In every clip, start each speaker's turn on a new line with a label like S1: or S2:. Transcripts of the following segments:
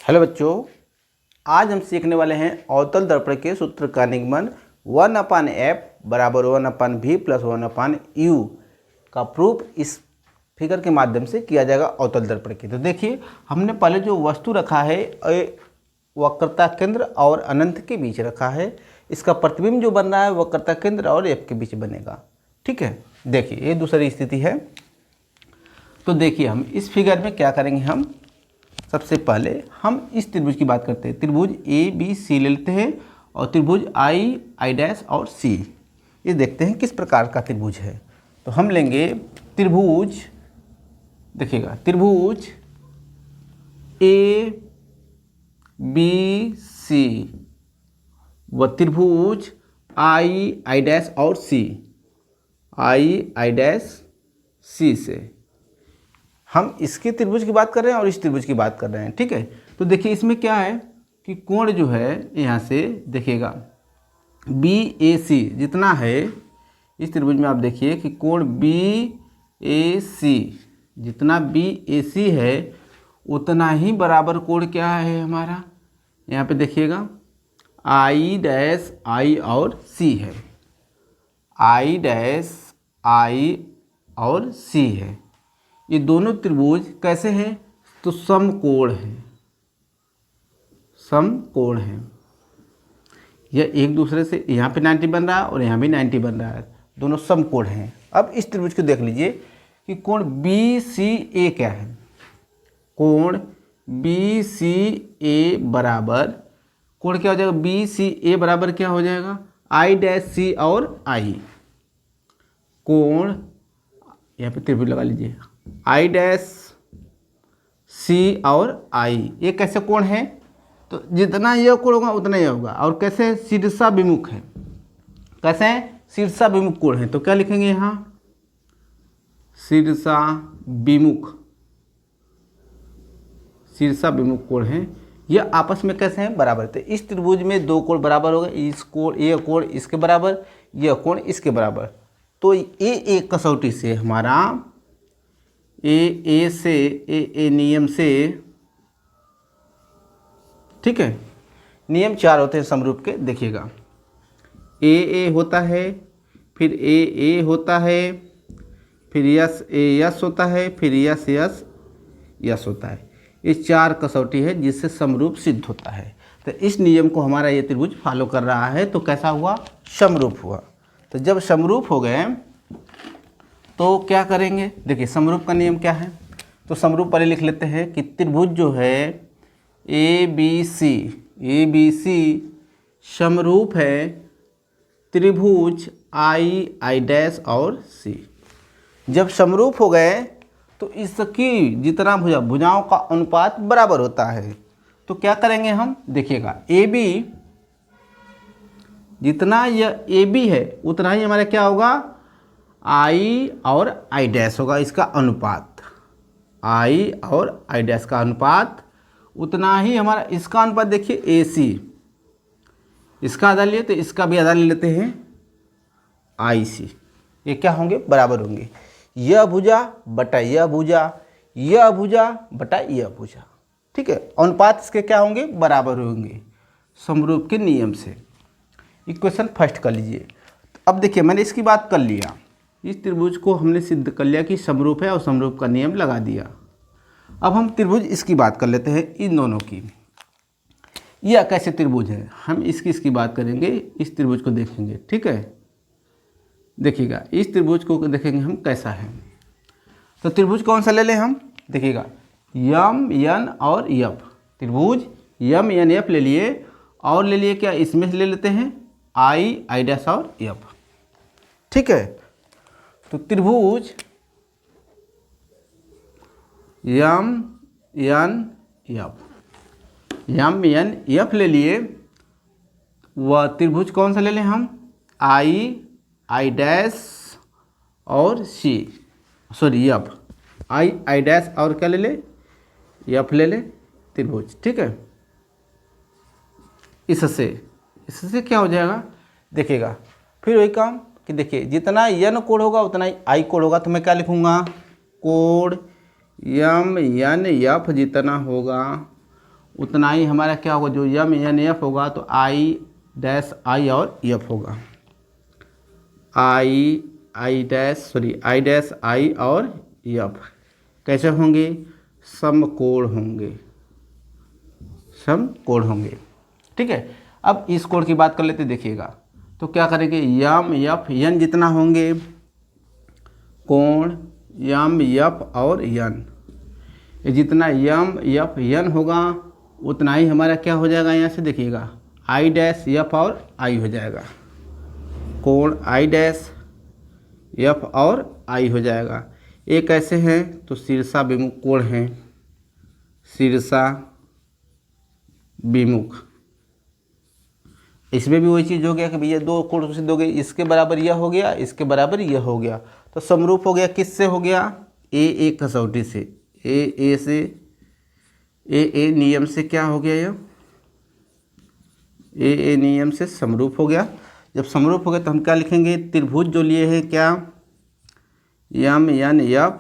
S1: Hello बच्चों, आज हम सीखने वाले हैं अवतल दर्पण के सूत्र का निगमन 1/f बराबर 1/v प्लस 1/u का प्रूफ इस फिगर के माध्यम से किया जाएगा अवतल दर्पण के। तो देखिए, हमने पहले जो वस्तु रखा है वक्रता केंद्र और अनंत के बीच रखा है। इसका प्रतिबिंब जो बन रहा है वक्रता केंद्र और f के बीच बनेगा। ठीक है, देखिए ये दूसरी स्थिति है। तो देखिए हम इस फिगर में क्या करेंगे, हम सबसे पहले हम इस त्रिभुज की बात करते हैं। त्रिभुज ए बी सी ले लेते हैं और त्रिभुज आई डैश और सी, ये देखते हैं किस प्रकार का त्रिभुज है। तो हम लेंगे त्रिभुज, देखिएगा त्रिभुज ए बी सी व त्रिभुज आई डैश और सी, आई डैश सी से हम इसके त्रिभुज की बात कर रहे हैं और इस त्रिभुज की बात कर रहे हैं। ठीक है, तो देखिए इसमें क्या है कि कोण जो है यहाँ से देखिएगा बी ए सी जितना है, इस त्रिभुज में आप देखिए कि कोण बी ए सी जितना बी ए सी है उतना ही बराबर कोण क्या है हमारा, यहाँ पे देखिएगा आई डैश आई और सी है, आई डैश आई और सी है। ये दोनों त्रिभुज कैसे हैं, तो समकोण हैं, समकोण हैं। यह एक दूसरे से यहाँ पे 90 बन रहा है और यहाँ भी 90 बन रहा है, दोनों समकोण हैं। अब इस त्रिभुज को देख लीजिए कि कोण बी सी ए क्या है। कोण बी सी ए बराबर, कोण क्या हो जाएगा, बी सी ए बराबर क्या हो जाएगा, आई डैश सी और आई। कोण यहाँ पे त्रिभुज लगा लीजिए आई डैश सी और आई, ये कैसे कोण है, तो जितना यह कोण होगा उतना यह होगा। और कैसे, शीर्षा विमुख है, कैसे शीर्षा विमुख कोण है। तो क्या लिखेंगे यहाँ, शीर्षा विमुख, शीर्षा विमुख कोण है। यह आपस में कैसे हैं, बराबर। तो इस त्रिभुज में दो कोण बराबर हो गए, इस कोण, यह कोण इसके बराबर, यह कोण इसके बराबर। तो ये एक कसौटी से हमारा ए नियम से, ठीक है, नियम 4 होते हैं समरूप के। देखिएगा ए होता है, फिर ए होता है, फिर यस होता है, फिर यस होता है। ये 4 कसौटी है जिससे समरूप सिद्ध होता है। तो इस नियम को हमारा ये त्रिभुज फॉलो कर रहा है। तो कैसा हुआ, समरूप हुआ। तो जब समरूप हो गए तो क्या करेंगे, देखिए समरूप का नियम क्या है। तो समरूप पहले लिख लेते हैं कि त्रिभुज जो है ए बी सी समरूप है त्रिभुज आई डैश और सी। जब समरूप हो गए तो इसकी जितना भुजाओं का अनुपात बराबर होता है। तो क्या करेंगे हम, देखिएगा ए बी, जितना यह ए बी है उतना ही हमारा क्या होगा, आई और आई डैश होगा। इसका अनुपात, आई और आई डैश का अनुपात उतना ही हमारा, इसका अनुपात देखिए ए सी, इसका आधा लिए तो इसका भी आधा ले लेते हैं आई सी। ये क्या होंगे, बराबर होंगे। यह भुजा बटा यह भुजा, यह भुजा बटा यह भुजा। ठीक है, अनुपात इसके क्या होंगे, बराबर होंगे समरूप के नियम से। इक्वेशन फर्स्ट कर लीजिए। अब देखिए मैंने इसकी बात कर लिया, इस त्रिभुज को हमने सिद्ध कर लिया कि समरूप है और समरूप का नियम लगा दिया। अब हम त्रिभुज इसकी बात कर लेते हैं, इन दोनों की। यह कैसे त्रिभुज है, हम इसकी बात करेंगे, इस त्रिभुज को देखेंगे। ठीक है, देखिएगा इस त्रिभुज को देखेंगे हम कैसा है। तो त्रिभुज कौन सा ले लें हम, देखिएगा यम एन और यफ। त्रिभुज यम एन एफ ले लिए और ले लिए क्या, इसमें ले लेते हैं आई डैश और एफ। ठीक है, तो त्रिभुज यम एन एफ ले लिए, वह त्रिभुज कौन सा ले लें हम, आई डैश और सी, सॉरी एफ, आई डैश और क्या ले ले, एफ ले ले त्रिभुज। ठीक है, इससे क्या हो जाएगा, देखिएगा फिर वही काम कि देखिए जितना यन कोण होगा उतना ही आई कोण होगा। तो मैं क्या लिखूँगा, कोण यम एन एफ जितना होगा उतना ही हमारा क्या होगा, जो यम एन एफ होगा तो आई डैश आई और एफ होगा। आई डैश आई और एफ कैसे होंगे, समकोण होंगे, समकोण होंगे। ठीक है, अब इस कोण की बात कर लेते देखिएगा, तो क्या करेंगे, यम एफ एन जितना होंगे कोण यम एफ और एन, जितना यम एफ एन होगा उतना ही हमारा क्या हो जाएगा, यहाँ से देखिएगा आई डैश एफ और आई हो जाएगा, कोण आई डैश एफ और आई हो जाएगा। ये कैसे हैं, तो शीर्षा विमुख कोण हैं, शीर्षा विमुख। इसमें भी वही चीज़ हो गया कि भैया दो कोण सिद्ध हो गए, इसके बराबर यह हो गया, इसके बराबर यह हो गया, तो समरूप हो गया। किससे हो गया, ए कसौटी से, ए से, ए नियम से क्या हो गया, यह ए नियम से समरूप हो गया। जब समरूप हो गया तो हम क्या लिखेंगे, त्रिभुज जो लिए हैं क्या, यम एन एफ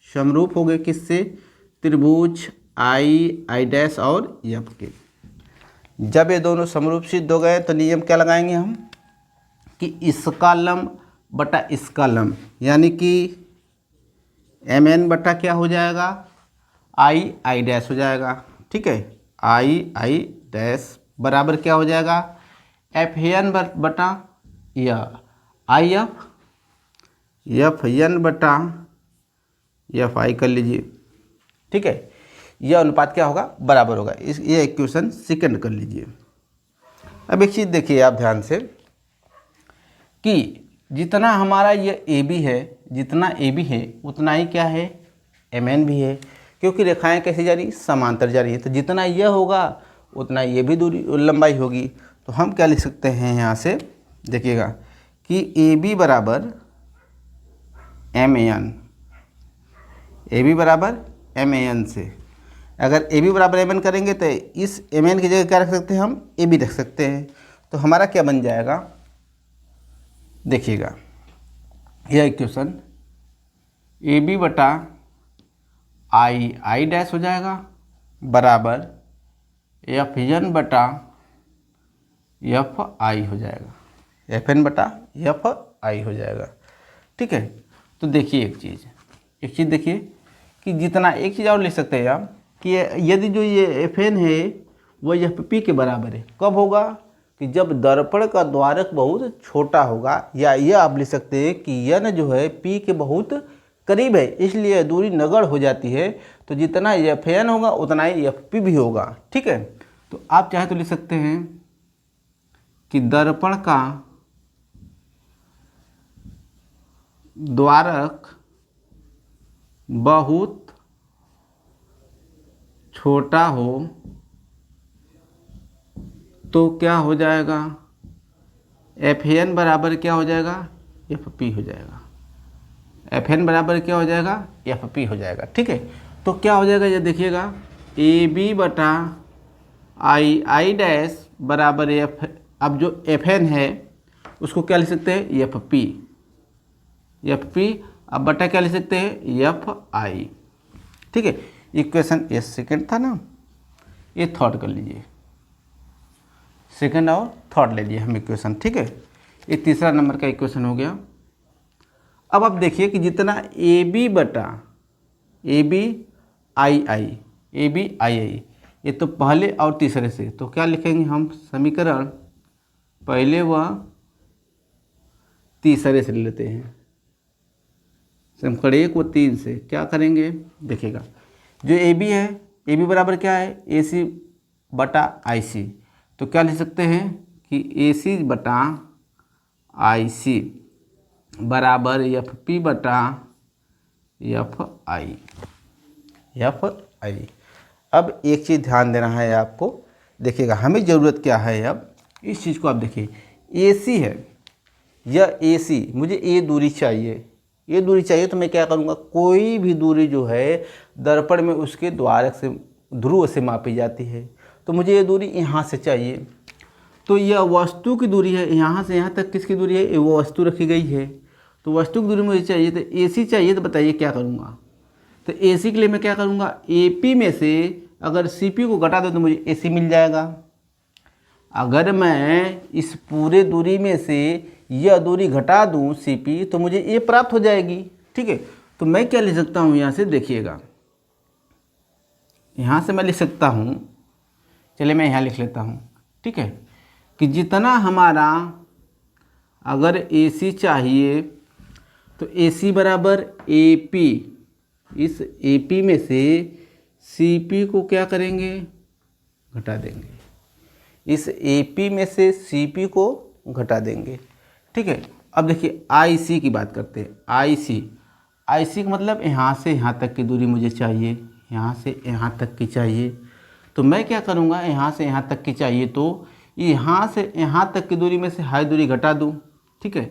S1: समरूप हो गए किससे, त्रिभुज आई डैश और एफ के। जब ये दोनों समरूप सिद्ध हो गए तो नियम क्या लगाएंगे हम, कि इसका लंब बटा इसका लंब, यानी कि एम एन बटा क्या हो जाएगा, आई डैश हो जाएगा। ठीक है, आई डैश बराबर क्या हो जाएगा, एफ एन बटा यह आई एफ एन बटा एफ आई कर लीजिए। ठीक है, यह अनुपात क्या होगा, बराबर होगा। ये इक्वेशन सेकंड कर लीजिए। अब एक चीज़ देखिए आप ध्यान से, कि जितना हमारा ये ए बी है, जितना ए बी है उतना ही क्या है, एम एन भी है, क्योंकि रेखाएं कैसे जा रही, समांतर जा रही है। तो जितना यह होगा उतना ये भी दूरी लंबाई होगी। तो हम क्या लिख सकते हैं यहाँ से, देखिएगा कि ए बी बराबर एम एन, ए बी बराबर एम एन से, अगर ए बी बराबर एम एन करेंगे तो इस एम एन की जगह क्या रख सकते हैं, हम ए बी रख सकते हैं। तो हमारा क्या बन जाएगा, देखिएगा यह इक्वेशन ए बी बटा आई डैश हो जाएगा बराबर एफ एन बटा एफ आई हो जाएगा, एफ एन बटा एफ आई हो जाएगा। ठीक है, तो देखिए एक चीज़ देखिए कि जितना, एक चीज़ और लिख सकते हैं आप कि यदि जो ये एफ एन है वह एफ पी के बराबर है, कब होगा, कि जब दर्पण का द्वारक बहुत छोटा होगा, या यह आप लिख सकते हैं कि यन जो है पी के बहुत करीब है, इसलिए दूरी नगण्य हो जाती है। तो जितना एफ एन होगा उतना ही एफ पी भी होगा। ठीक है, तो आप चाहे तो लिख सकते हैं कि दर्पण का द्वारक बहुत छोटा हो तो क्या हो जाएगा, एफ एन बराबर क्या हो जाएगा, एफ पी हो जाएगा, एफ एन बराबर क्या हो जाएगा, एफ पी हो जाएगा। ठीक है, तो क्या हो जाएगा, ये देखिएगा ए बी बटा आई डैश बराबर एफ, अब जो एफ एन है उसको क्या लिख सकते हैं, एफ पी, अब बटा क्या लिख सकते हैं, एफ आई। ठीक है, इक्वेशन ये सेकंड था ना, ये थर्ड कर लीजिए, सेकंड और थर्ड ले लिए हम इक्वेशन। ठीक है, ये तीसरा नंबर का इक्वेशन हो गया। अब आप देखिए कि जितना ए बी बटा ए बी आई ये तो पहले और तीसरे से, तो क्या लिखेंगे हम समीकरण, पहले व तीसरे से लेते हैं, समीकरण 1 व 3 से क्या करेंगे, देखिएगा जो ए बी है, ए बी बराबर क्या है, ए सी बटा आई सी, तो क्या लिख सकते हैं कि ए सी बटा आई सी बराबर एफ पी बटा एफ आई। अब एक चीज़ ध्यान देना है आपको, देखिएगा हमें ज़रूरत क्या है, अब इस चीज़ को आप देखिए, ए सी है, यह ए सी, मुझे ये दूरी चाहिए, ये दूरी चाहिए, तो मैं क्या करूँगा, कोई भी दूरी जो है दर्पण में उसके द्वारक से, ध्रुव से मापी जाती है, तो मुझे ये दूरी यहाँ से चाहिए। तो यह वस्तु की दूरी है, यहाँ से यहाँ तक किसकी दूरी है, वो वस्तु रखी गई है, तो वस्तु की दूरी मुझे चाहिए, तो ए सी चाहिए, तो बताइए क्या करूँगा। तो ए सी के लिए मैं क्या करूँगा, ए पी में से अगर सी पी को घटा दो तो मुझे ए सी मिल जाएगा। अगर मैं इस पूरे दूरी में से यह दूरी घटा दूं सी पी तो मुझे ए प्राप्त हो जाएगी। ठीक है, तो मैं क्या लिख सकता हूँ यहाँ से, देखिएगा यहाँ से मैं लिख सकता हूँ, चलिए मैं यहाँ लिख लेता हूँ। ठीक है, कि जितना हमारा अगर ए सी चाहिए तो ए सी बराबर ए पी, इस ए पी में से सी पी को क्या करेंगे, घटा देंगे। इस ए पी में से सी पी को घटा देंगे। ठीक है, अब देखिए आई सी की बात करते हैं। आई सी का मतलब यहाँ से यहाँ तक की दूरी मुझे चाहिए, यहाँ से यहाँ तक की चाहिए। तो मैं क्या करूँगा, यहाँ से यहाँ तक की चाहिए तो यहाँ से यहाँ तक की दूरी में से हाई दूरी घटा दूँ। ठीक है,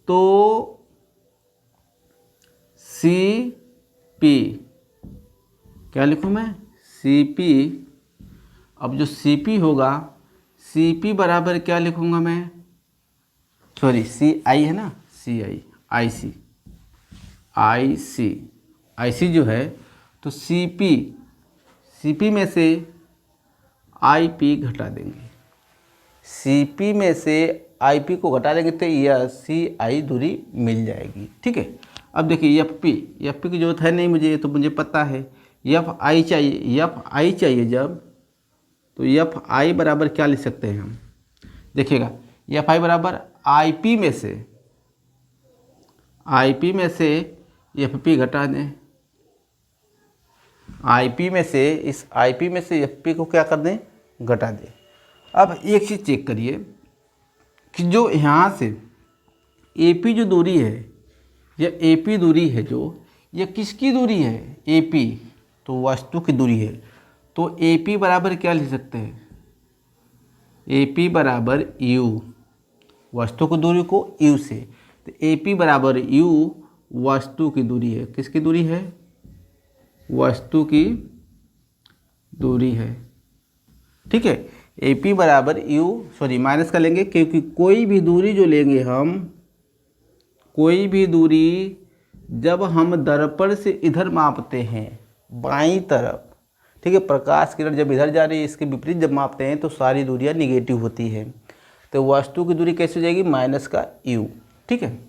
S1: तो सी पी क्या लिखूँ मैं, सी पी। अब जो सी पी होगा, सी पी बराबर क्या लिखूँगा मैं, सॉरी सी आई है ना, सी आई, आई सी, आई सी, आई सी जो है तो सी पी में से आई पी घटा देंगे। सी पी में से आई पी को घटा देंगे तो यह सी आई दूरी मिल जाएगी। ठीक है, अब देखिए एफ पी की जरूरत है नहीं मुझे, ये तो मुझे पता है। एफ आई चाहिए जब, तो एफ आई बराबर क्या लिख सकते हैं हम, देखिएगा एफ आई बराबर आई पी में से एफ पी घटा दें। आई पी में से, इस आई पी में से एफ पी को क्या कर दें, घटा दें। अब एक चीज़ चेक करिए कि जो यहाँ से ए पी जो दूरी है, यह ए पी दूरी है जो, यह किसकी दूरी है, ए पी, तो वस्तु की दूरी है। तो ए पी बराबर क्या लिख सकते हैं, ए पी बराबर यू, वस्तु की दूरी को यू से, तो ए पी बराबर यू वस्तु की दूरी है। किसकी दूरी है, वस्तु की दूरी है। ठीक है, ए पी बराबर यू, सॉरी माइनस कर लेंगे क्योंकि कोई भी दूरी जो लेंगे हम, कोई भी दूरी जब हम दर्पण से इधर मापते हैं बाईं तरफ, ठीक है, प्रकाश किरण जब इधर जा रही है इसके विपरीत जब मापते हैं तो सारी दूरियां निगेटिव होती है। तो वस्तु की दूरी कैसे हो जाएगी, माइनस का यू। ठीक है,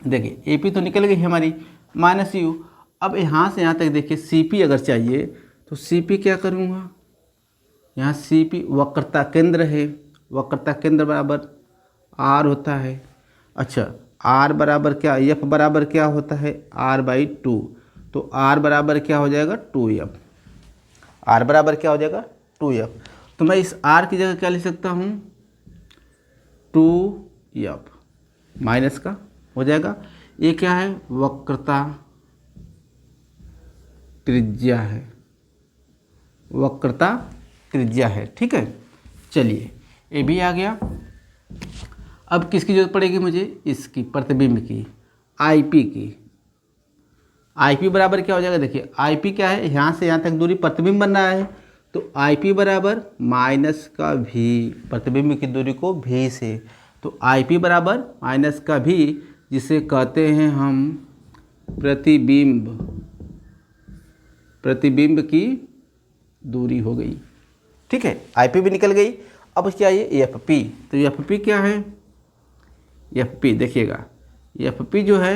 S1: देखिए ए पी तो निकल गई हमारी, माइनस यू। अब यहाँ से यहाँ तक देखिए सी पी अगर चाहिए तो सी पी क्या करूँगा, यहाँ सी पी वक्रता केंद्र है, वक्रता केंद्र बराबर आर होता है। अच्छा, आर बराबर क्या, एफ बराबर क्या होता है, आर बाई टू, तो आर बराबर क्या हो जाएगा, टू एफ। आर बराबर क्या हो जाएगा, टू एफ। तो मैं इस आर की जगह क्या लिख सकता हूँ, टू एफ माइनस का हो जाएगा। ये क्या है, वक्रता त्रिज्या है, वक्रता त्रिज्या है। ठीक है, चलिए ये भी आ गया। अब किसकी जरूरत पड़ेगी मुझे, इसकी प्रतिबिंब की, आई पी की। आई पी बराबर क्या हो जाएगा, देखिए आई पी क्या है, यहाँ से यहाँ तक दूरी प्रतिबिंब बन रहा है, तो आई पी बराबर माइनस का भी, प्रतिबिंब की दूरी को भी से, तो आई पी बराबर माइनस का भी, जिसे कहते हैं हम प्रतिबिंब, प्रतिबिंब की दूरी हो गई। ठीक है, आई पी भी निकल गई। अब क्या है, एफ पी, तो एफ पी क्या है, एफ पी देखिएगा, एफ पी जो है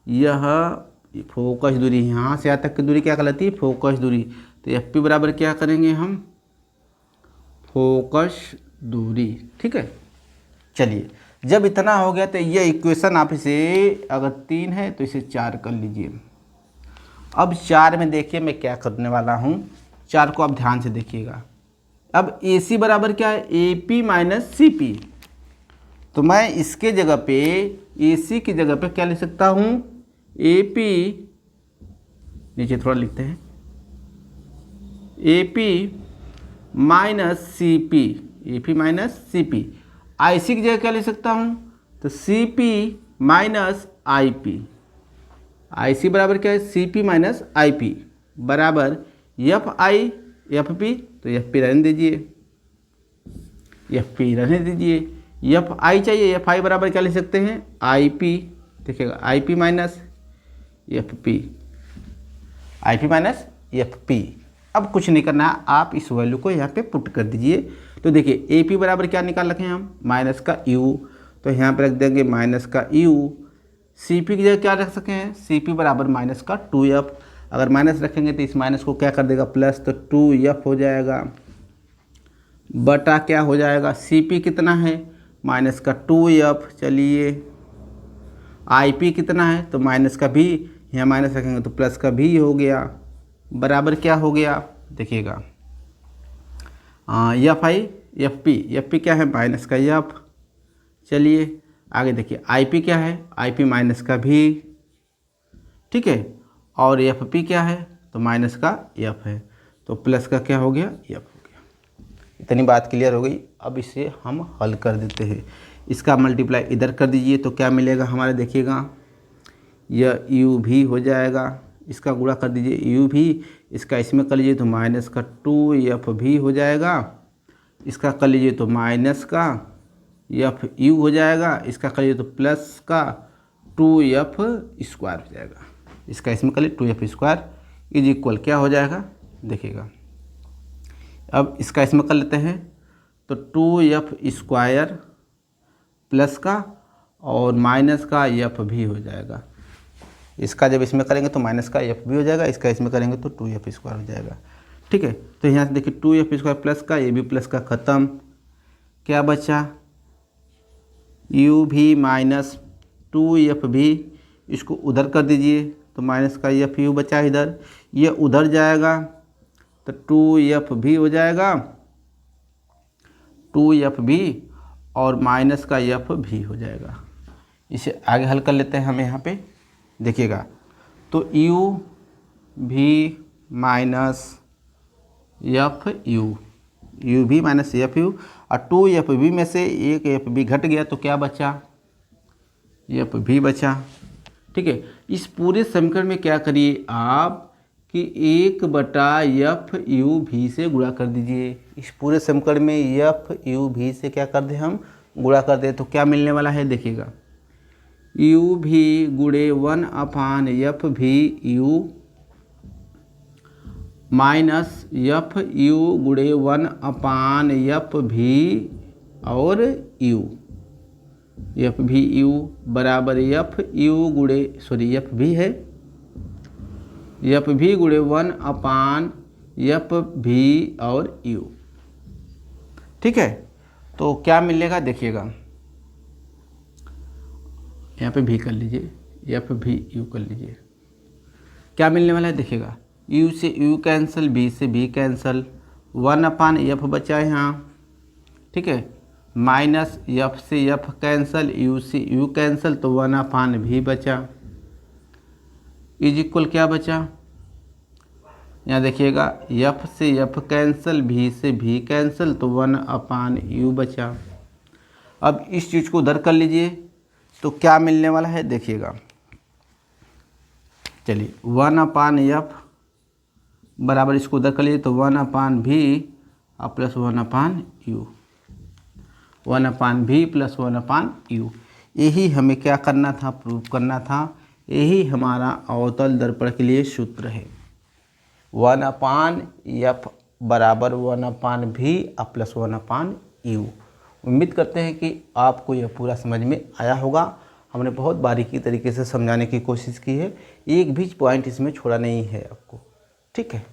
S1: यह फोकस दूरी, यहाँ से यहाँ तक की दूरी क्या कहलाती है, फोकस दूरी। तो एफ पी बराबर क्या करेंगे हम, फोकस दूरी। ठीक है, चलिए जब इतना हो गया तो ये इक्वेशन आप इसे, अगर 3 है तो इसे 4 कर लीजिए। अब 4 में देखिए मैं क्या करने वाला हूँ, 4 को आप ध्यान से देखिएगा। अब ए सी बराबर क्या है, a P minus C p, तो मैं इसके जगह पे, ए सी की जगह पे क्या लिख सकता हूँ, ए पी, नीचे थोड़ा लिखते हैं, A P minus C P, A P minus C P. I C की जगह क्या लिख सकता हूँ, तो C P minus I P. I C बराबर क्या है, C P minus I P बराबर एफ आई एफ पी, तो एफ पी रहने दीजिए, एफ पी रहने दीजिए। एफ आई चाहिए, एफ आई बराबर क्या लिख सकते हैं, आई पी, देखिएगा I P minus F P, I P minus F P. अब कुछ नहीं करना है, आप इस वैल्यू को यहाँ पे पुट कर दीजिए। तो देखिए ए पी बराबर क्या निकाल रखे हैं हम, माइनस का यू, तो यहाँ पर रख देंगे माइनस का यू। सी पी की जगह क्या रख सके हैं, सी पी बराबर माइनस का 2f। अगर माइनस रखेंगे तो इस माइनस को क्या कर देगा प्लस, तो 2f हो जाएगा, बटा क्या हो जाएगा, सी पी कितना है माइनस का 2f। चलिए आई पी कितना है, तो माइनस का भी, यहाँ माइनस रखेंगे तो प्लस का भी हो गया, बराबर क्या हो गया देखिएगा, एफ आई एफ पी क्या है माइनस का एफ। चलिए आगे देखिए आई पी क्या है, आई पी माइनस का भी, ठीक है, और एफ पी क्या है, तो माइनस का एफ है, तो प्लस का क्या हो गया एफ हो गया। इतनी बात क्लियर हो गई। अब इसे हम हल कर देते हैं। इसका मल्टीप्लाई इधर कर दीजिए तो क्या मिलेगा हमारे, देखिएगा यह यू भी हो जाएगा, इसका गुणा कर दीजिए यू भी, इसका इसमें कर लीजिए तो माइनस का 2f भी हो जाएगा, इसका कर लीजिए तो माइनस का एफ यू हो जाएगा, इसका कर लीजिए तो प्लस का 2f स्क्वायर हो जाएगा, इसका इसमें कर लीजिए 2f स्क्वायर इज इक्वल क्या हो जाएगा देखिएगा। अब इसका इसमें कर लेते हैं तो 2f स्क्वायर प्लस का और माइनस का एफ भी हो जाएगा, इसका जब इसमें करेंगे तो माइनस का एफ भी हो जाएगा, इसका इसमें करेंगे तो 2f स्क्वायर हो जाएगा, ठीक है। तो यहाँ से देखिए 2f स्क्वायर प्लस का ये भी प्लस का ख़त्म, क्या बचा u भी माइनस 2f भी, इसको उधर कर दीजिए तो माइनस का एफ यू बचा इधर, ये उधर जाएगा तो 2f भी हो जाएगा, 2f भी और माइनस का एफ भी हो जाएगा। इसे आगे हल कर लेते हैं हम यहाँ पे देखिएगा, तो u भी माइनस एफ यू भी माइनस एफ यू, और 2f भी में से एक एफ भी घट गया तो क्या बचा एफ भी बचा, ठीक है। इस पूरे समीकरण में क्या करिए आप कि 1/एफ यू भी से गुणा कर दीजिए। इस पूरे समीकरण में एफ यू भी से क्या कर दें हम गुणा कर दें, तो क्या मिलने वाला है देखिएगा, यू भी गुणे 1/एफ भी यू माइनस एफ यू गुणे 1/एफ भी और यू, एफ भी यू बराबर एफ यू गुणे एफ भी है, एफ भी गुणे 1/एफ भी और यू, ठीक है। तो क्या मिलेगा देखिएगा, यहाँ पे भी कर लीजिए, एफ भी यू कर लीजिए, क्या मिलने वाला है देखिएगा, u से u कैंसिल, b से b कैंसिल, 1/एफ बचा यहाँ, ठीक है, माइनस एफ से एफ कैंसिल, u से u कैंसिल तो 1/v बचा, इज इक्वल क्या बचा, यहाँ देखिएगा एफ से एफ कैंसिल, v से v कैंसिल तो 1/u बचा। अब इस चीज़ को उधर कर लीजिए तो क्या मिलने वाला है देखिएगा, चलिए 1/एफ बराबर इसको उधर कर लीजिए तो 1/v और plus 1/u, 1/v plus 1/u, यही हमें क्या करना था प्रूव करना था, यही हमारा अवतल दर्पण के लिए सूत्र है, 1/f बराबर 1/v और प्लस 1/u। उम्मीद करते हैं कि आपको यह पूरा समझ में आया होगा। हमने बहुत बारीकी तरीके से समझाने की कोशिश की है, एक भी पॉइंट इसमें छोड़ा नहीं है आपको, ठीक है।